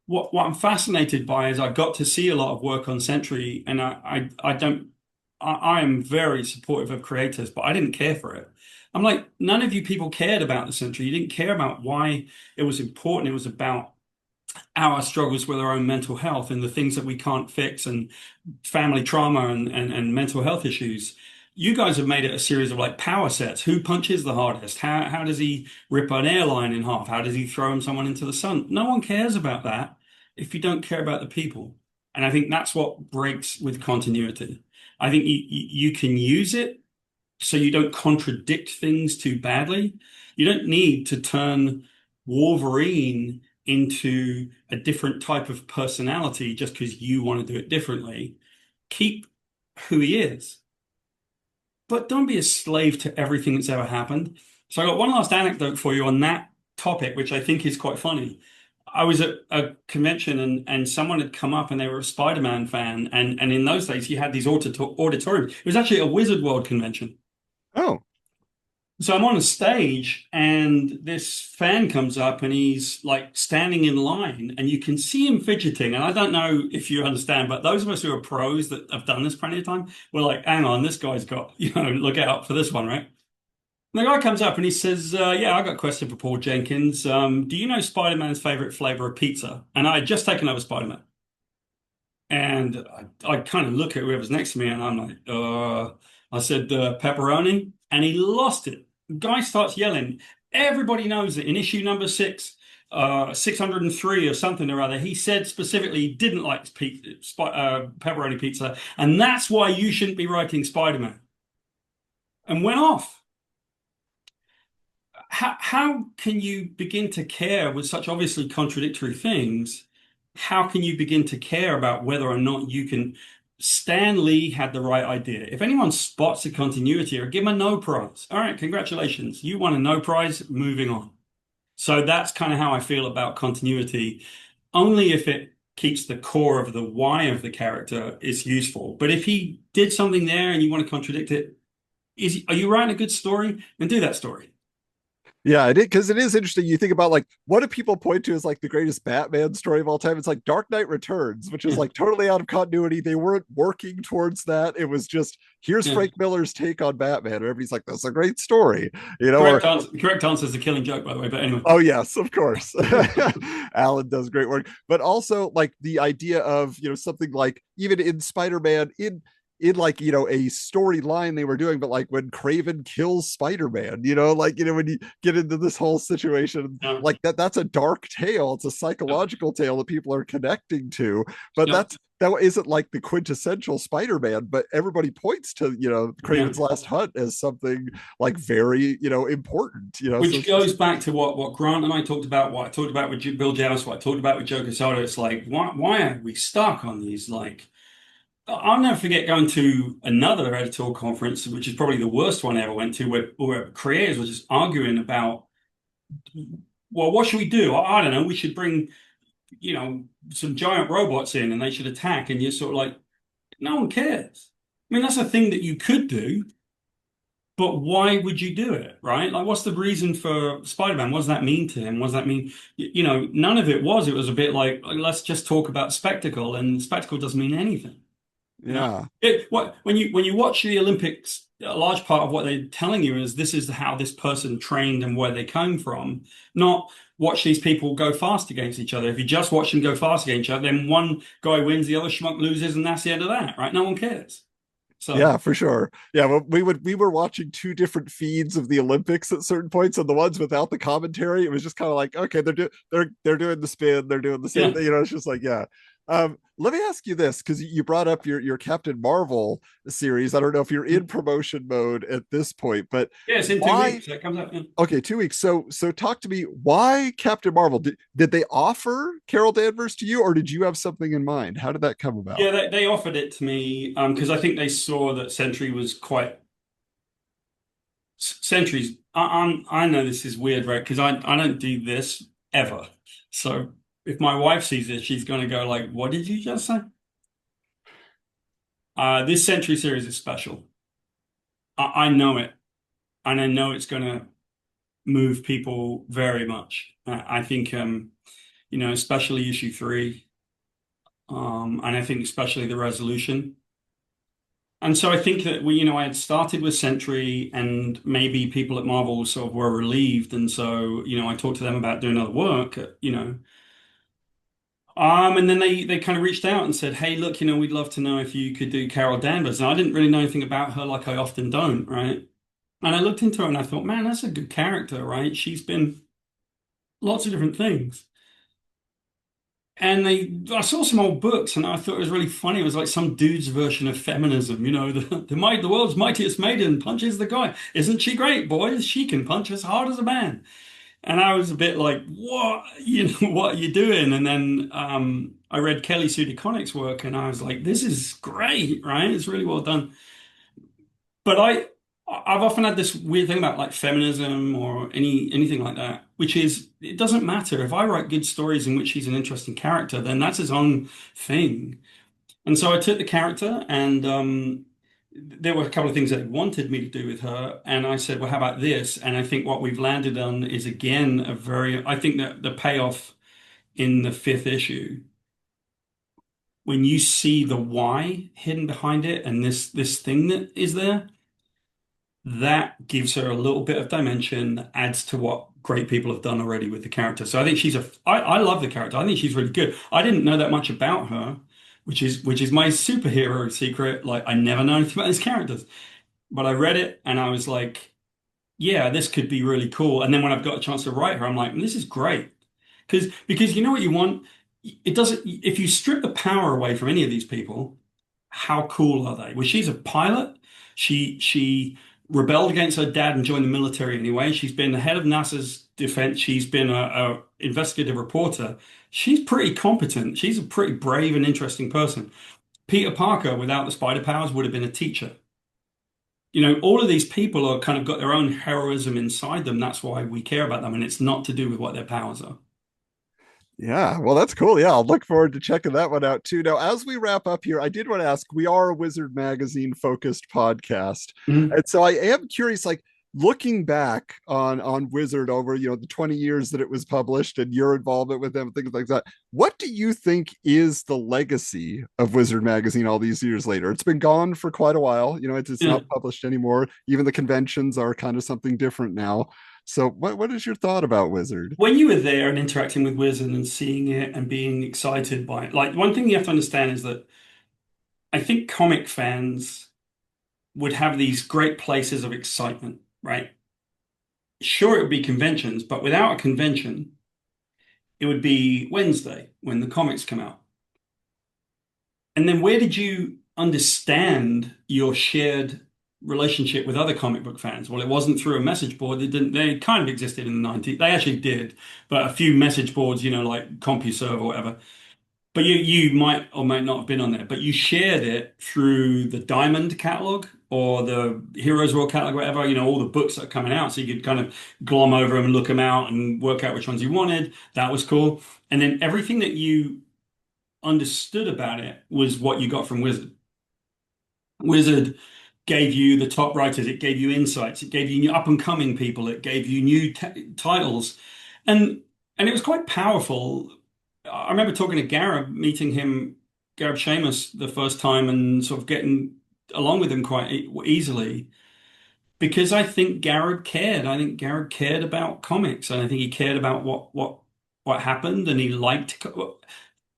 what I'm fascinated by is I got to see a lot of work on Sentry, and I am very supportive of creators, but I didn't care for it. I'm like, none of you people cared about the Sentry. You didn't care about why it was important. It was about our struggles with our own mental health and the things that we can't fix and family trauma and mental health issues. You guys have made it a series of like power sets. Who punches the hardest? How does he rip an airline in half? How does he throw someone into the sun? No one cares about that if you don't care about the people. And I think that's what breaks with continuity. I think you can use it so you don't contradict things too badly. You don't need to turn Wolverine into a different type of personality just because you want to do it differently. Keep who he is, but don't be a slave to everything that's ever happened. So I got one last anecdote for you on that topic, which I think is quite funny. I was at a convention and someone had come up and they were a Spider-Man fan. And in those days, you had these auditoriums. It was actually a Wizard World convention. Oh, So I'm on a stage and this fan comes up and he's like standing in line and you can see him fidgeting. And I don't know if you understand, but those of us who are pros that have done this plenty of time, we're like, hang on, this guy's got, look out for this one, right? And the guy comes up and he says, yeah, I got a question for Paul Jenkins. Do you know Spider-Man's favorite flavor of pizza? And I had just taken over Spider-Man. And I kind of look at whoever's next to me and I'm like, I said, pepperoni. And he lost it. The guy starts yelling. Everybody knows that in issue number 603 or something or other, he said specifically he didn't like pepperoni pizza. And that's why you shouldn't be writing Spider-Man. And went off. how can you begin to care with such obviously contradictory things? How can you begin to care about whether or not you can? Stan Lee had the right idea. If anyone spots a continuity, or give him a no prize. All right, congratulations. You won a no prize, moving on. So that's kind of how I feel about continuity. Only if it keeps the core of the why of the character is useful. But if he did something there and you want to contradict it, are you writing a good story? Then do that story. Yeah, it because it is interesting. You think about like what do people point to as like the greatest Batman story of all time? It's like Dark Knight Returns, which is Yeah, like totally out of continuity. They weren't working towards that. It was just here's yeah. Frank Miller's take on Batman, and everybody's like, "That's a great story," you know. Correct Or answer. Correct answer is a killing joke, by the way. But anyway, oh yes, of course, Alan does great work, but also like the idea of something like even in Spider-Man in like a storyline they were doing, but like when Craven kills Spider-Man, like when you get into this whole situation yeah, like that's a dark tale. It's a yeah, psychological tale that people are connecting to, but yeah, that isn't like the quintessential Spider-Man. But everybody points to yeah. Craven's Last Hunt as something like very important. So Which it's just goes back to what Grant and I talked about, what I talked about with Bill Joust, what I talked about with Joe Quesada. It's like, why are we stuck on these? Like, I'll never forget going to another editorial conference, which is probably the worst one I ever went to, where creators were just arguing about, well, what should we do? I don't know. We should bring, you know, some giant robots in and they should attack. And you're sort of like, no one cares. I mean, that's a thing that you could do, but why would you do it, right? Like, what's the reason for Spider-Man? What does that mean to him? What does that mean? None of it was. It was a bit like, let's just talk about spectacle, and spectacle doesn't mean anything. You know, yeah. when you watch the Olympics, a large part of what they're telling you is this is how this person trained and where they came from, not watch these people go fast against each other. If you just watch them go fast against each other, then one guy wins, the other schmuck loses, and that's the end of that, right? No one cares. So Yeah, for sure. Yeah, well, we were watching two different feeds of the Olympics at certain points, and the ones without the commentary, it was just kind of like, okay, they're doing the spin, they're doing the same yeah, thing. It's just like, yeah. Let me ask you this because you brought up your Captain Marvel series. I don't know if you're in promotion mode at this point, but yeah, it's in two why weeks. It comes out. Yeah, okay, 2 weeks. So talk to me. Why Captain Marvel? Did they offer Carol Danvers to you, or did you have something in mind? How did that come about? yeah. They offered it to me because I think they saw that Sentry was quite Sentries. I know this is weird, right? Because I don't do this ever. So if my wife sees this, she's going to go like, "What did you just say?" This Sentry series is special. I know it, and I know it's going to move people very much. I think, especially issue three, and I think especially the resolution. And so I think that I had started with Sentry, and maybe people at Marvel sort of were relieved, and so I talked to them about doing other work, and then they kind of reached out and said, "Hey, look, we'd love to know if you could do Carol Danvers." And I didn't really know anything about her, like I often don't, right? And I looked into her and I thought, man, that's a good character, right? She's been lots of different things. And I saw some old books and I thought it was really funny. It was like some dude's version of feminism, the world's mightiest maiden punches the guy. Isn't she great, boys? She can punch as hard as a man. And I was a bit like, what? What are you doing? And then I read Kelly Sue DeConnick's work and I was like, this is great, right? It's really well done. But I've often had this weird thing about like feminism or anything like that, which is it doesn't matter. If I write good stories in which he's an interesting character, then that's his own thing. And so I took the character and there were a couple of things that he wanted me to do with her. And I said, well, how about this? And I think what we've landed on is again I think that the payoff in the fifth issue, when you see the why hidden behind it and this thing that is there, that gives her a little bit of dimension that adds to what great people have done already with the character. So I think I love the character. I think she's really good. I didn't know that much about her, which is my superhero secret. Like I never know anything about these characters, but I read it and I was like, yeah, this could be really cool. And then when I've got a chance to write her, I'm like, this is great. Because you know what you want? It doesn't, if you strip the power away from any of these people, how cool are they? Well, she's a pilot. She rebelled against her dad and joined the military anyway. She's been the head of NASA's defense. She's been a investigative reporter. She's pretty competent. She's a pretty brave and interesting person. Peter Parker, without the spider powers, would have been a teacher. All of these people are kind of got their own heroism inside them. That's why we care about them, and it's not to do with what their powers are. Yeah, well, that's cool. Yeah, I'll look forward to checking that one out too. Now, as we wrap up here, I did want to ask, we are a Wizard Magazine focused podcast. Mhm. And so I am curious, like looking back on Wizard over, the 20 years that it was published and your involvement with them, things like that. What do you think is the legacy of Wizard Magazine all these years later? It's been gone for quite a while. It's Yeah. not published anymore. Even the conventions are kind of something different now. So what is your thought about Wizard? When you were there and interacting with Wizard and seeing it and being excited by it, like one thing you have to understand is that I think comic fans would have these great places of excitement, right? Sure, it would be conventions, but without a convention, it would be Wednesday when the comics come out. And then where did you understand your shared relationship with other comic book fans? Well, it wasn't through a message board. They kind of existed in the 90s. They actually did, but a few message boards, like CompuServe or whatever. But you might or might not have been on there, but you shared it through the Diamond catalog or the Heroes World catalog, whatever, all the books that are coming out. So you could kind of glom over them and look them out and work out which ones you wanted. That was cool. And then everything that you understood about it was what you got from Wizard. Wizard gave you the top writers, it gave you insights, it gave you new up and coming people, it gave you new titles. And it was quite powerful. I remember talking to Gareb, meeting him, Gareb Shamus, the first time, and sort of getting along with him quite easily because I think Gareb cared. I think Gareb cared about comics, and I think he cared about what happened, and he liked.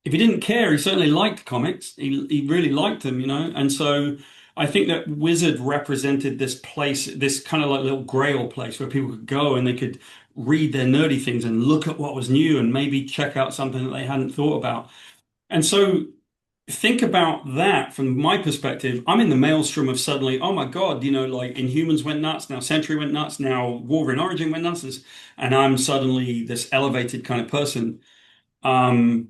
If he didn't care, he certainly liked comics. He really liked them. And so I think that Wizard represented this place, this kind of like little grail place where people could go and they could read their nerdy things and look at what was new and maybe check out something that they hadn't thought about. And so think about that from my perspective. I'm in the maelstrom of suddenly, oh my God, like Inhumans went nuts, now Sentry went nuts, now Wolverine Origin went nuts, and I'm suddenly this elevated kind of person. Um,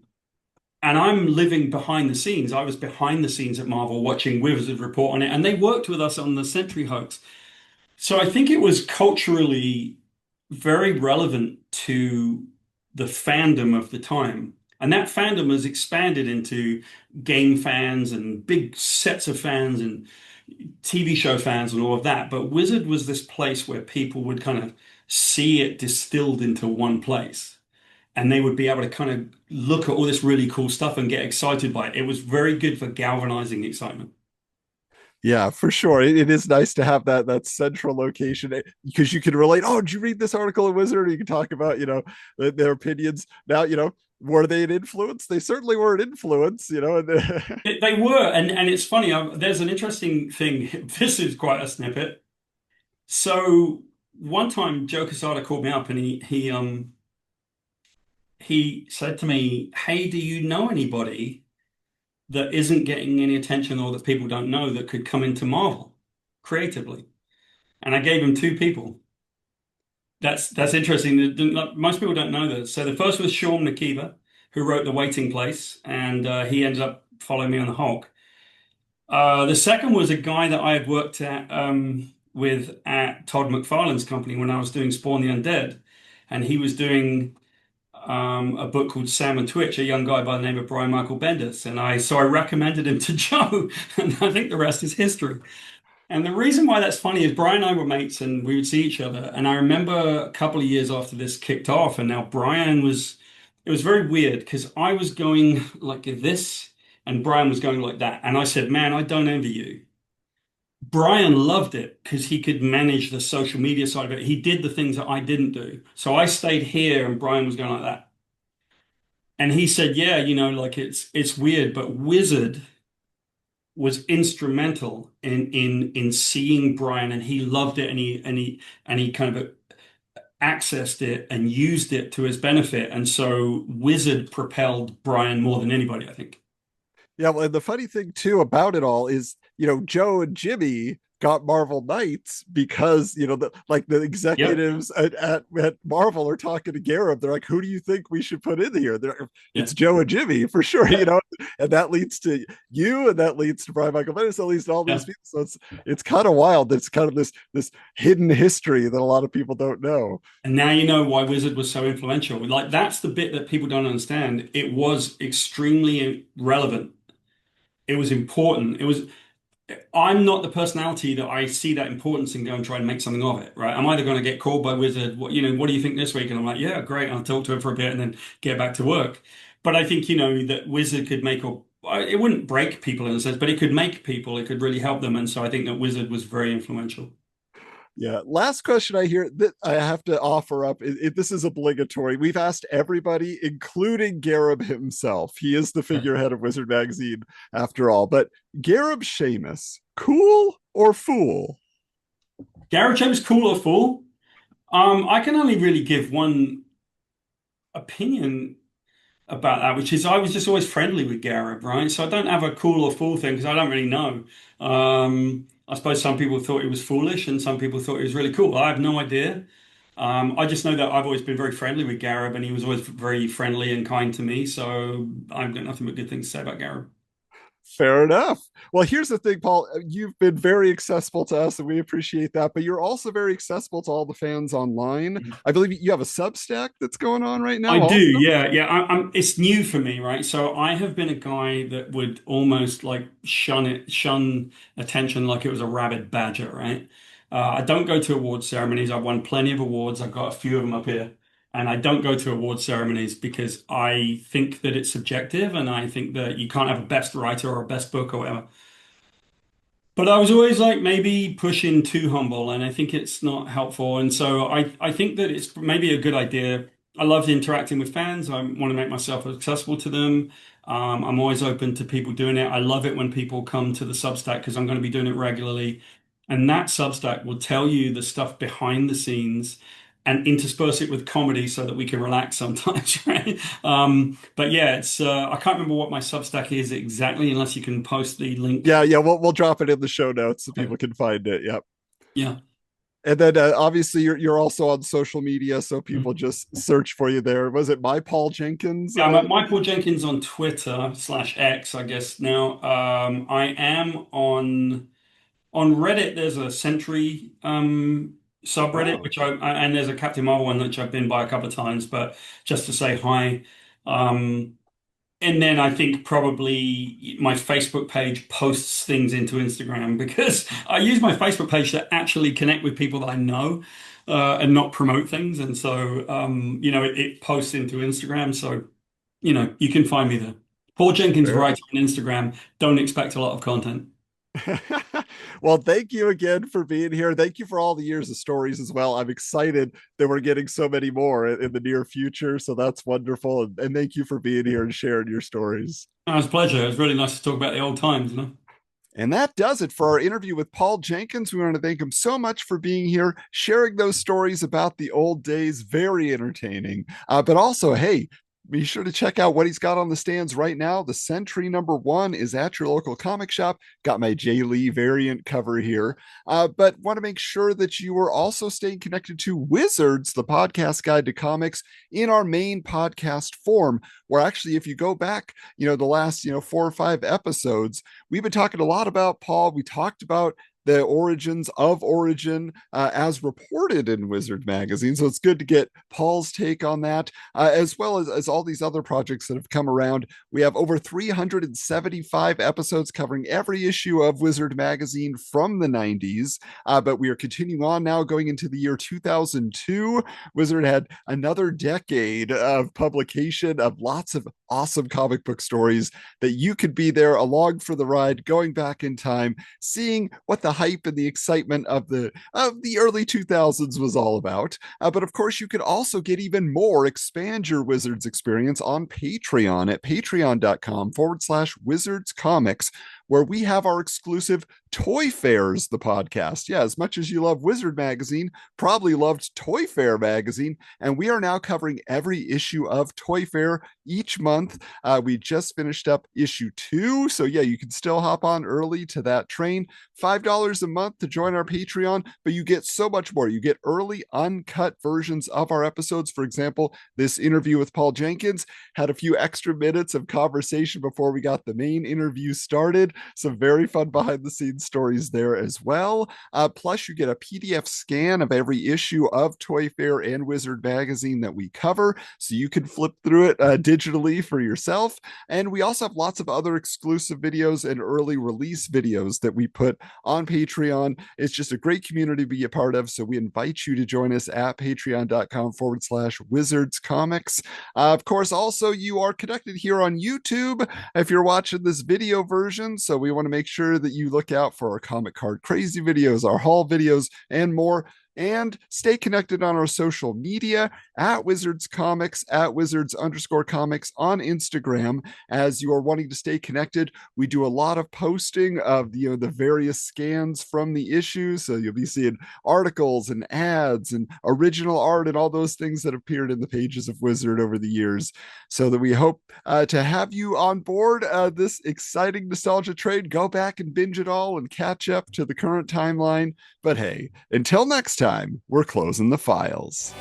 and I'm living behind the scenes. I was behind the scenes at Marvel watching Wizard report on it, and they worked with us on the Sentry hoax. So I think it was culturally very relevant to the fandom of the time. And that fandom has expanded into game fans and big sets of fans and TV show fans and all of that. But Wizard was this place where people would kind of see it distilled into one place and they would be able to kind of look at all this really cool stuff and get excited by it. It was very good for galvanizing excitement. Yeah, for sure. It is nice to have that central location because you can relate. Oh, did you read this article in Wizard? You can talk about, their opinions. Now, were they an influence? They certainly were an influence, They were, and it's funny. There's an interesting thing. This is quite a snippet. So one time, Joe Quesada called me up, and he said to me, "Hey, do you know anybody that isn't getting any attention or that people don't know that could come into Marvel creatively?" And I gave him two people. That's interesting. Most people don't know this. So the first was Sean McKeever, who wrote The Waiting Place, and he ended up following me on the Hulk. The second was a guy that I had worked with at Todd McFarlane's company when I was doing Spawn the Undead, and he was doing a book called Sam and Twitch, a young guy by the name of Brian Michael Bendis, and I recommended him to Joe, and I think the rest is history. And the reason why that's funny is Brian and I were mates, and we would see each other. And I remember a couple of years after this kicked off, and now Brian was. It was very weird because I was going like this and Brian was going like that. And I said, "Man, I don't envy you." Brian loved it because he could manage the social media side of it. He did the things that I didn't do. So I stayed here and Brian was going like that. And he said, "Yeah, like it's weird, but Wizard was instrumental in seeing Brian and he loved it and he kind of accessed it and used it to his benefit. And so Wizard propelled Brian more than anybody, I think." Yeah, well, and the funny thing too about it all is, Joe and Jimmy, got Marvel Knights because the Yep. executives at Marvel are talking to Gareb. They're like, "Who do you think we should put in here?" Yeah. It's Joe and Jimmy for sure, Yeah. and that leads to you, and that leads to Brian Michael Bendis, that leads to all these Yeah. people. So it's kind of wild. It's kind of this hidden history that a lot of people don't know. And now you know why Wizard was so influential. Like that's the bit that people don't understand. It was extremely relevant. It was important. It was I'm not the personality that I see that importance and go and try and make something of it, right? I'm either going to get called by Wizard, what do you think this week? And I'm like, yeah, great. I'll talk to him for a bit and then get back to work. But I think, that Wizard could make or it wouldn't break people in a sense, but it could make people, it could really help them. And so I think that Wizard was very influential. Yeah. Last question I hear that I have to offer up. This is obligatory. We've asked everybody, including Gareb himself. He is the Yeah. figurehead of Wizard Magazine, after all. But Gareb Sheamus, cool or fool? Garrett James, cool or fool? I can only really give one opinion about that, which is I was just always friendly with Gareth, right? So I don't have a cool or fool thing because I don't really know. I suppose some people thought he was foolish and some people thought he was really cool. I have no idea. I just know that I've always been very friendly with Gareth and he was always very friendly and kind to me. So I've got nothing but good things to say about Gareth. Fair enough. Well, here's the thing, Paul. You've been very accessible to us, and we appreciate that. But you're also very accessible to all the fans online. I believe you have a Substack that's going on right I now, do, also. yeah, yeah. It's new for me, right? So I have been a guy that would almost like shun attention like it was a rabid badger, right? I don't go to award ceremonies. I've won plenty of awards. I've got a few of them up here, and I don't go to award ceremonies because I think that it's subjective, and I think that you can't have a best writer or a best book or whatever. But I was always like maybe pushing too humble, and I think it's not helpful. And so I think that it's maybe a good idea. I love interacting with fans. I want to make myself accessible to them. I'm always open to people doing it. I love it when people come to the Substack because I'm going to be doing it regularly. And that Substack will tell you the stuff behind the scenes and intersperse it with comedy so that we can relax sometimes, right? But yeah, it's I can't remember what my Substack is exactly unless you can post the link. Yeah, yeah. We'll drop it in the show notes so Okay. people can find it. Yep. Yeah. And then obviously you're also on social media, so people Mhm. just search for you there. Was it my Paul Jenkins? Yeah, I'm at Michael Jenkins on Twitter slash X, I guess now. I am on Reddit. There's a Sentry subreddit, Oh, which and there's a Captain Marvel one which I've been by a couple of times, but just to say hi. Um, And then I think probably my Facebook page posts things into Instagram because I use my Facebook page to actually connect with people that I know and not promote things. And so, it posts into Instagram. So, you can find me there. Paul Jenkins fair. writes on Instagram. Don't expect a lot of content. Well, thank you again for being here. Thank you for all the years of stories as well. I'm excited that we're getting so many more in the near future. So that's wonderful. And thank you for being here and sharing your stories. It was a pleasure. It was really nice to talk about the old times. And that does it for our interview with Paul Jenkins. We want to thank him so much for being here, sharing those stories about the old days. Very entertaining. But also, hey, be sure to check out what he's got on the stands right now. The Sentry #1 is at your local comic shop. Got my Jay Lee variant cover here. But want to make sure that you are also staying connected to Wizards, the podcast guide to comics, in our main podcast form. Where actually, if you go back, the last 4 or 5 episodes, we've been talking a lot about Paul. We talked about the origins of Origin as reported in Wizard Magazine. So it's good to get Paul's take on that, as well as all these other projects that have come around. We have over 375 episodes covering every issue of Wizard Magazine from the 90s. But we are continuing on now, going into the year 2002. Wizard had another decade of publication of lots of awesome comic book stories that you could be there along for the ride, going back in time, seeing what the hype and the excitement of the early 2000s was all about. But of course, you could also get even more, expand your Wizards experience on Patreon at patreon.com/Wizards Comics, where we have our exclusive Toy Fairs, the podcast. Yeah, as much as you love Wizard Magazine, probably loved Toy Fair Magazine. And we are now covering every issue of Toy Fair each month. We just finished up issue 2. So, yeah, you can still hop on early to that train. $5 a month to join our Patreon, but you get so much more. You get early, uncut versions of our episodes. For example, this interview with Paul Jenkins had a few extra minutes of conversation before we got the main interview started. Some very fun behind the scenes stories there as well. Plus, you get a PDF scan of every issue of Toy Fair and Wizard Magazine that we cover, so you can flip through it digitally for yourself. And we also have lots of other exclusive videos and early release videos that we put on Patreon. It's just a great community to be a part of, so we invite you to join us at patreon.com/Wizards Comics. Of course, also, you are connected here on YouTube if you're watching this video version, so we want to make sure that you look out for our Comic Card Crazy videos, our haul videos, and more. And stay connected on our social media at Wizards Comics, at Wizards_Comics on Instagram. As you are wanting to stay connected, we do a lot of posting of the various scans from the issues. So you'll be seeing articles and ads and original art and all those things that appeared in the pages of Wizard over the years. So that we hope to have you on board this exciting nostalgia train. Go back and binge it all and catch up to the current timeline. But hey, until next time, we're closing the files.